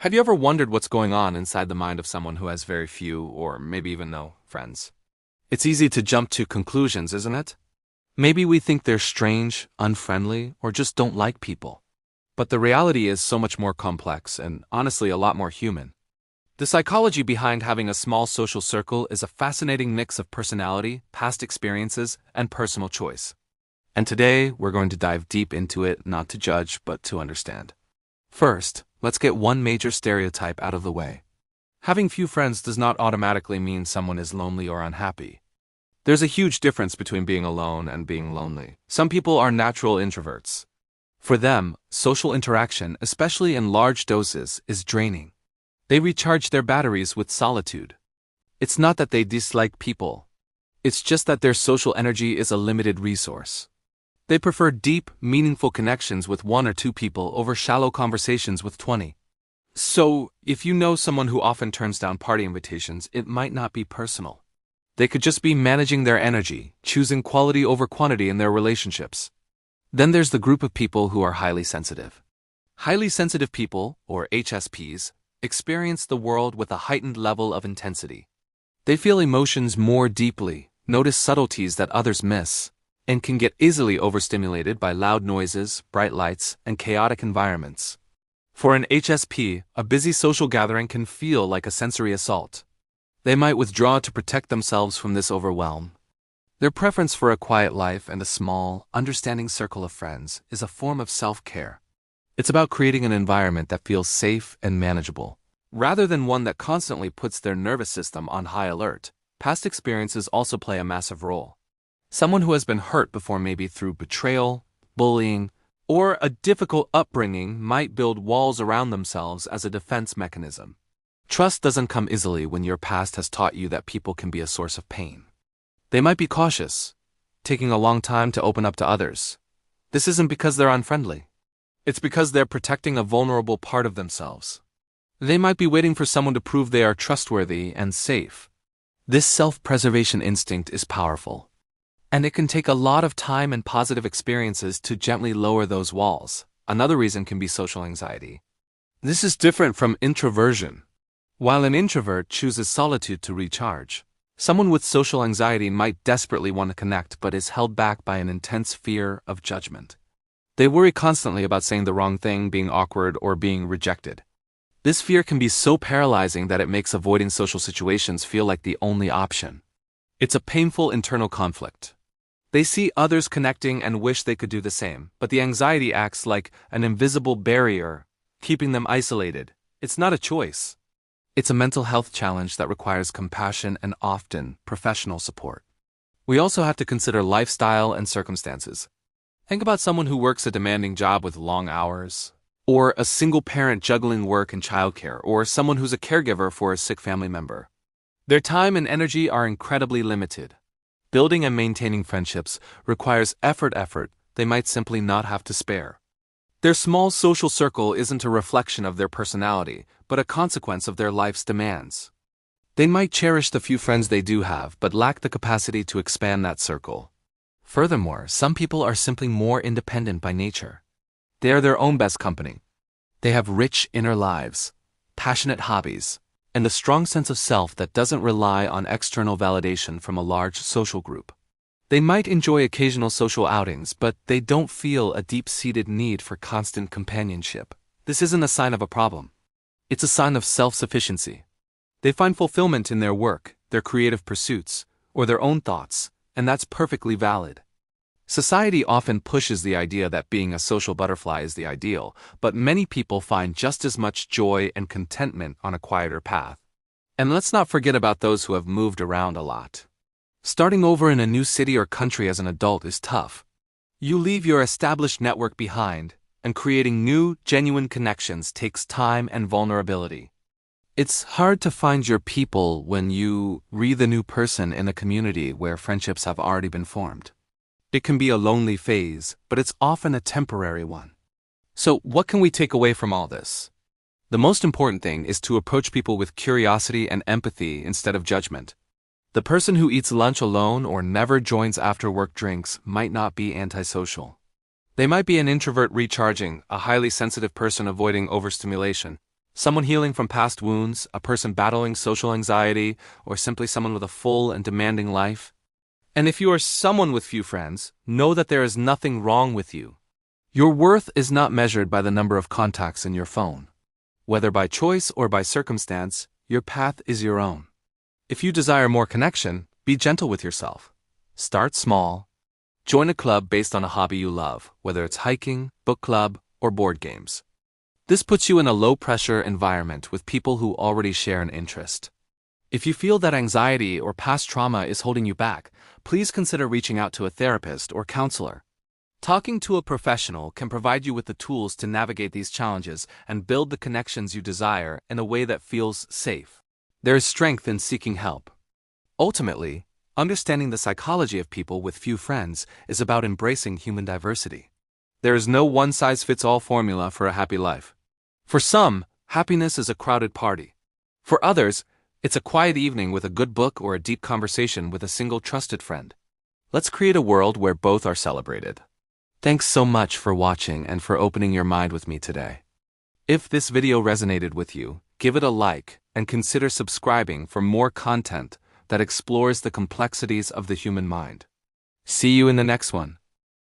Have you ever wondered what's going on inside the mind of someone who has very few, or maybe even no, friends? It's easy to jump to conclusions, isn't it? Maybe we think they're strange, unfriendly, or just don't like people. But the reality is so much more complex and, honestly, a lot more human. The psychology behind having a small social circle is a fascinating mix of personality, past experiences, and personal choice. And today, we're going to dive deep into it, not to judge, but to understand. First, let's get one major stereotype out of the way. Having few friends does not automatically mean someone is lonely or unhappy. There's a huge difference between being alone and being lonely. Some people are natural introverts. For them, social interaction, especially in large doses, is draining. They recharge their batteries with solitude. It's not that they dislike people. It's just that their social energy is a limited resource. They prefer deep, meaningful connections with one or two people over shallow conversations with 20. So, if you know someone who often turns down party invitations, it might not be personal. They could just be managing their energy, choosing quality over quantity in their relationships. Then there's the group of people who are highly sensitive. Highly sensitive people, or HSPs, experience the world with a heightened level of intensity. They feel emotions more deeply, notice subtleties that others miss, and can get easily overstimulated by loud noises, bright lights, and chaotic environments. For an HSP, a busy social gathering can feel like a sensory assault. They might withdraw to protect themselves from this overwhelm. Their preference for a quiet life and a small, understanding circle of friends is a form of self-care. It's about creating an environment that feels safe and manageable, rather than one that constantly puts their nervous system on high alert. Past experiences also play a massive role. Someone who has been hurt before, maybe through betrayal, bullying, or a difficult upbringing, might build walls around themselves as a defense mechanism. Trust doesn't come easily when your past has taught you that people can be a source of pain. They might be cautious, taking a long time to open up to others. This isn't because they're unfriendly. It's because they're protecting a vulnerable part of themselves. They might be waiting for someone to prove they are trustworthy and safe. This self-preservation instinct is powerful, and it can take a lot of time and positive experiences to gently lower those walls. Another reason can be social anxiety. This is different from introversion. While an introvert chooses solitude to recharge, someone with social anxiety might desperately want to connect but is held back by an intense fear of judgment. They worry constantly about saying the wrong thing, being awkward, or being rejected. This fear can be so paralyzing that it makes avoiding social situations feel like the only option. It's a painful internal conflict. They see others connecting and wish they could do the same, but the anxiety acts like an invisible barrier, keeping them isolated. It's not a choice. It's a mental health challenge that requires compassion and often professional support. We also have to consider lifestyle and circumstances. Think about someone who works a demanding job with long hours, or a single parent juggling work and childcare, or someone who's a caregiver for a sick family member. Their time and energy are incredibly limited. Building and maintaining friendships requires effort they might simply not have to spare. Their small social circle isn't a reflection of their personality, but a consequence of their life's demands. They might cherish the few friends they do have, but lack the capacity to expand that circle. Furthermore, some people are simply more independent by nature. They are their own best company. They have rich inner lives, passionate hobbies, and a strong sense of self that doesn't rely on external validation from a large social group. They might enjoy occasional social outings, but they don't feel a deep-seated need for constant companionship. This isn't a sign of a problem. It's a sign of self-sufficiency. They find fulfillment in their work, their creative pursuits, or their own thoughts, and that's perfectly valid. Society often pushes the idea that being a social butterfly is the ideal, but many people find just as much joy and contentment on a quieter path. And let's not forget about those who have moved around a lot. Starting over in a new city or country as an adult is tough. You leave your established network behind, and creating new, genuine connections takes time and vulnerability. It's hard to find your people when you re the new person in a community where friendships have already been formed. It can be a lonely phase, but it's often a temporary one. So, what can we take away from all this? The most important thing is to approach people with curiosity and empathy instead of judgment. The person who eats lunch alone or never joins after-work drinks might not be antisocial. They might be an introvert recharging, a highly sensitive person avoiding overstimulation, Someone healing from past wounds, a person battling social anxiety, or simply someone with a full and demanding life. And if you are someone with few friends, know that there is nothing wrong with you. Your worth is not measured by the number of contacts in your phone. Whether by choice or by circumstance, your path is your own. If you desire more connection, be gentle with yourself. Start small. Join a club based on a hobby you love, whether it's hiking, book club, or board games. This puts you in a low-pressure environment with people who already share an interest. If you feel that anxiety or past trauma is holding you back, please consider reaching out to a therapist or counselor. Talking to a professional can provide you with the tools to navigate these challenges and build the connections you desire in a way that feels safe. There is strength in seeking help. Ultimately, understanding the psychology of people with few friends is about embracing human diversity. There is no one-size-fits-all formula for a happy life. For some, happiness is a crowded party. For others, it's a quiet evening with a good book or a deep conversation with a single trusted friend. Let's create a world where both are celebrated. Thanks so much for watching and for opening your mind with me today. If this video resonated with you, give it a like and consider subscribing for more content that explores the complexities of the human mind. See you in the next one.